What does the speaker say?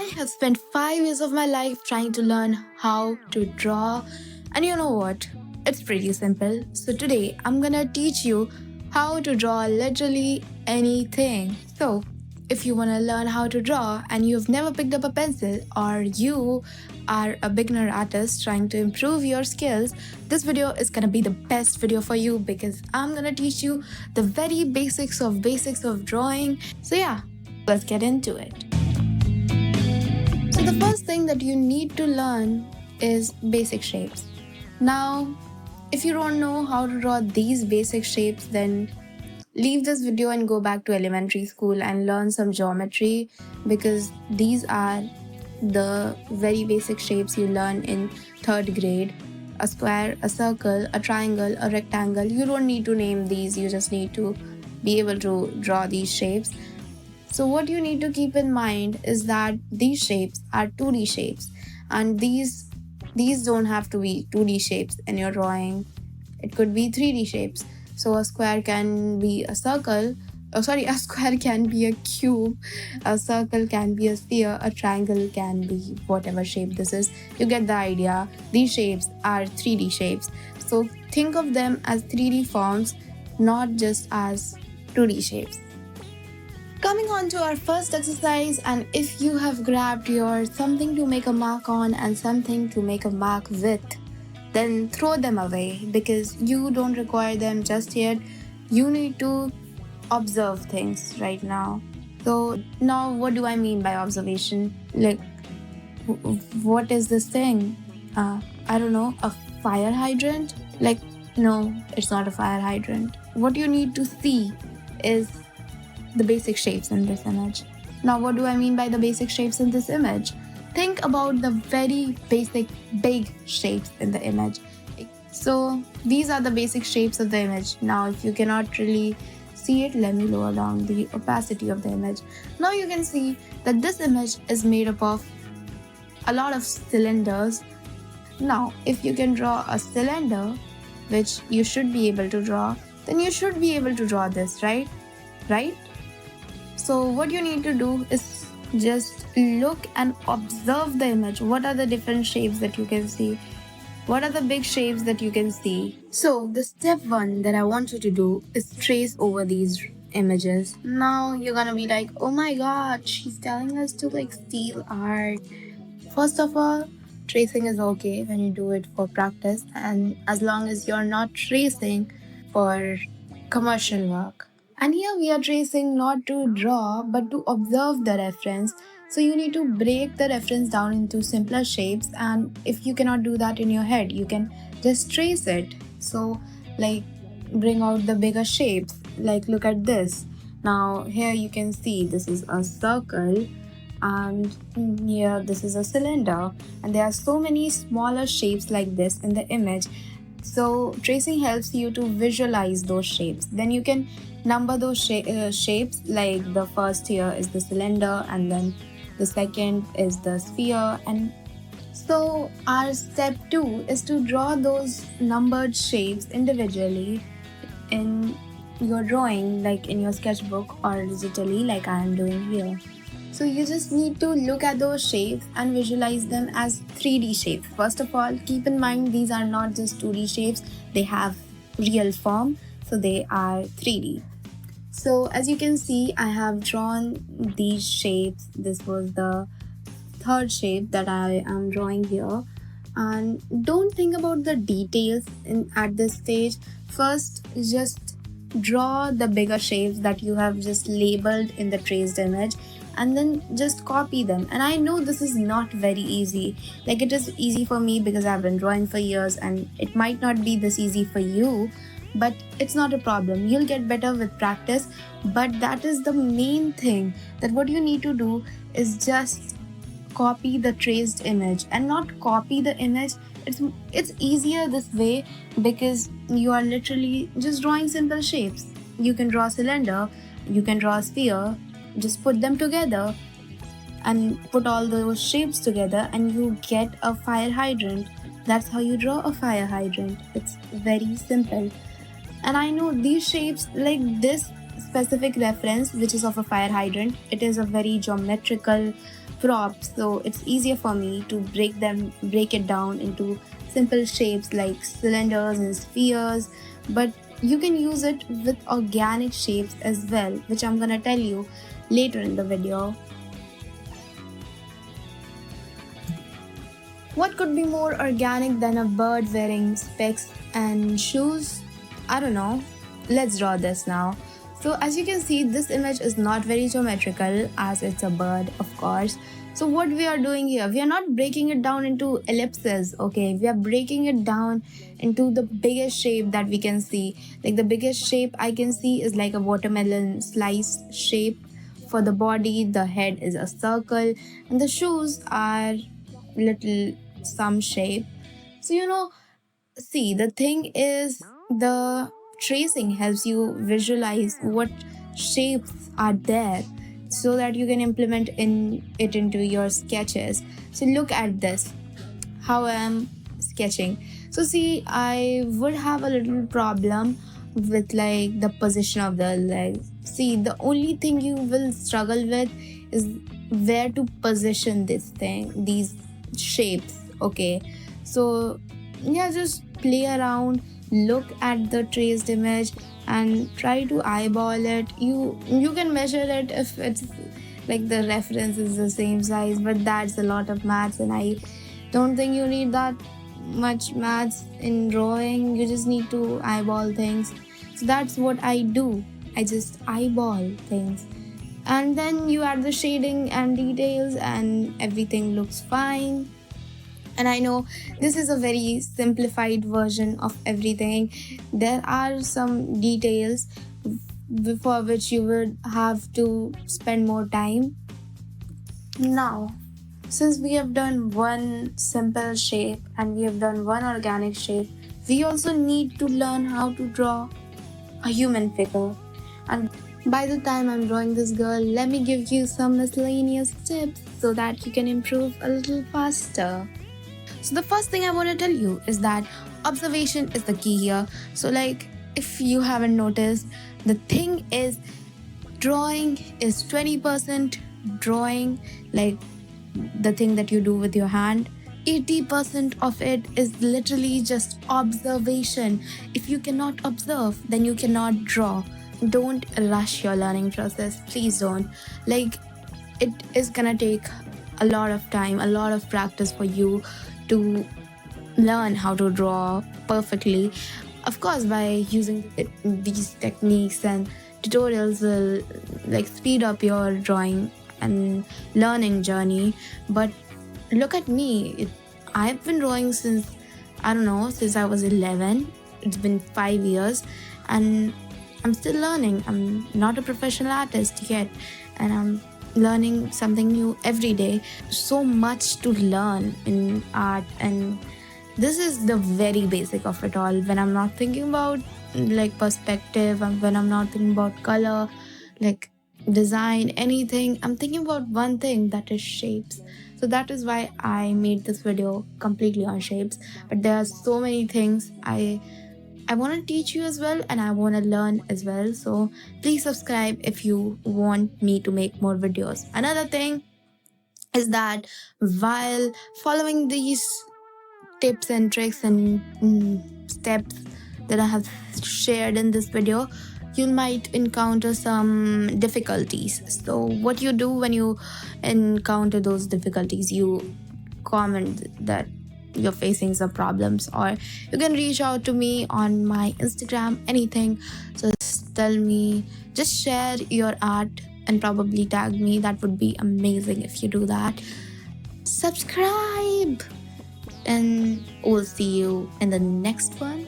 I have spent 5 years of my life trying to learn how to draw, and you know what? It's pretty simple. So, today I'm gonna teach you how to draw literally anything. So, if you wanna learn how to draw and you've never picked up a pencil, or you are a beginner artist trying to improve your skills, this video is gonna be the best video for you because I'm gonna teach you the very basics of drawing. So, yeah, let's get into it. So the first thing that you need to learn is basic shapes. Now, if you don't know how to draw these basic shapes, then leave this video and go back to elementary school and learn some geometry because these are the very basic shapes you learn in third grade. A square, a circle, a triangle, a rectangle. You don't need to name these, you just need to be able to draw these shapes. So what you need to keep in mind is that these shapes are 2D shapes, and these don't have to be 2D shapes in your drawing. It could be 3D shapes. So a square can be a circle. A square can be a cube, a circle can be a sphere, a triangle can be whatever shape this is. You get the idea. These shapes are 3D shapes. So think of them as 3D forms, not just as 2D shapes. Coming on to our first exercise, and if you have grabbed your something to make a mark on and something to make a mark with, then throw them away because you don't require them just yet. You need to observe things right now. So now what do I mean by observation? Like, what is this thing? I don't know, a fire hydrant? Like, no, it's not a fire hydrant. What you need to see is the basic shapes in this image. Now, what do I mean by the basic shapes in this image? Think about the very basic big shapes in the image. So these are the basic shapes of the image. Now, if you cannot really see it, let me lower down the opacity of the image. Now you can see that this image is made up of a lot of cylinders. Now, if you can draw a cylinder, which you should be able to draw, then you should be able to draw this, right? Right? So what you need to do is just look and observe the image. What are the different shapes that you can see? What are the big shapes that you can see? So the step 1 that I want you to do is trace over these images. Now you're gonna be like, oh my god, she's telling us to steal art. First of all, tracing is okay when you do it for practice, and as long as you're not tracing for commercial work. And here we are tracing not to draw but to observe the reference. So you need to break the reference down into simpler shapes, and if you cannot do that in your head, you can just trace it. So bring out the bigger shapes. Look at this. Now here you can see this is a circle, and here this is a cylinder, and there are so many smaller shapes like this in the image. So tracing helps you to visualize those shapes. Then you can number those shapes. Like the first here is the cylinder, and then the second is the sphere. And so our step 2 is to draw those numbered shapes individually in your drawing, like in your sketchbook or digitally, like I am doing here. So you just need to look at those shapes and visualize them as 3D shapes. First of all, keep in mind these are not just 2D shapes, they have real form, so they are 3D. So as you can see, I have drawn these shapes. This was the third shape that I am drawing here. And don't think about the details at this stage. First, just draw the bigger shapes that you have just labeled in the traced image, and then just copy them. And I know this is not very easy. It is easy for me because I've been drawing for years, and it might not be this easy for you, but it's not a problem. You'll get better with practice. But that is the main thing, that what you need to do is just copy the traced image and not copy the image. It's easier this way because you are literally just drawing simple shapes. You can draw a cylinder, you can draw a sphere, just put them together and put all those shapes together and you get a fire hydrant. That's how you draw a fire hydrant. It's very simple. And I know these shapes, like this specific reference, which is of a fire hydrant, it is a very geometrical props, so it's easier for me to break it down into simple shapes like cylinders and spheres. But you can use it with organic shapes as well, which I'm gonna tell you later in the video. What could be more organic than a bird wearing specs and shoes? I don't know. Let's draw this now. So as you can see, this image is not very geometrical as it's a bird, of course. So what we are doing here, we are not breaking it down into ellipses, okay? We are breaking it down into the biggest shape that we can see. Like the biggest shape I can see is like a watermelon slice shape. For the body, the head is a circle and the shoes are little some shape. So see, the thing is, the tracing helps you visualize what shapes are there so that you can implement it into your sketches. So look at this, how I am sketching. So see, I would have a little problem with like the position of the legs. See, the only thing you will struggle with is where to position these shapes. Okay, so yeah, just play around, look at the traced image and try to eyeball it. You can measure it if it's like the reference is the same size, but that's a lot of maths and I don't think you need that much maths in drawing. You just need to eyeball things. So that's what I do. I just eyeball things and then you add the shading and details and everything looks fine. And I know this is a very simplified version of everything. There are some details for which you would have to spend more time. Now, since we have done one simple shape and we have done one organic shape, we also need to learn how to draw a human figure. And by the time I'm drawing this girl, let me give you some miscellaneous tips so that you can improve a little faster. So the first thing I want to tell you is that observation is the key here. So like if you haven't noticed, the thing is drawing is 20% drawing, like the thing that you do with your hand. 80% of it is literally just observation. If you cannot observe, then you cannot draw. Don't rush your learning process. Please don't. Like it is gonna take a lot of time, a lot of practice for you to learn how to draw perfectly. Of course, by using these techniques and tutorials will like speed up your drawing and learning journey. But look at me. I've been drawing since, I don't know, since I was 11. It's been 5 years and I'm still learning. I'm not a professional artist yet and I'm learning something new every day. So much to learn in art, and this is the very basic of it all. When I'm not thinking about like perspective and when I'm not thinking about color, like design, anything, I'm thinking about one thing, that is shapes. So that is why I made this video completely on shapes. But there are so many things I want to teach you as well and I want to learn as well. So please subscribe if you want me to make more videos. Another thing is that while following these tips and tricks and steps that I have shared in this video, you might encounter some difficulties. So what you do when you encounter those difficulties, you comment that you're facing some problems, or you can reach out to me on my Instagram, anything. So just tell me, just share your art and probably tag me. That would be amazing if you do that. Subscribe and we'll see you in the next one.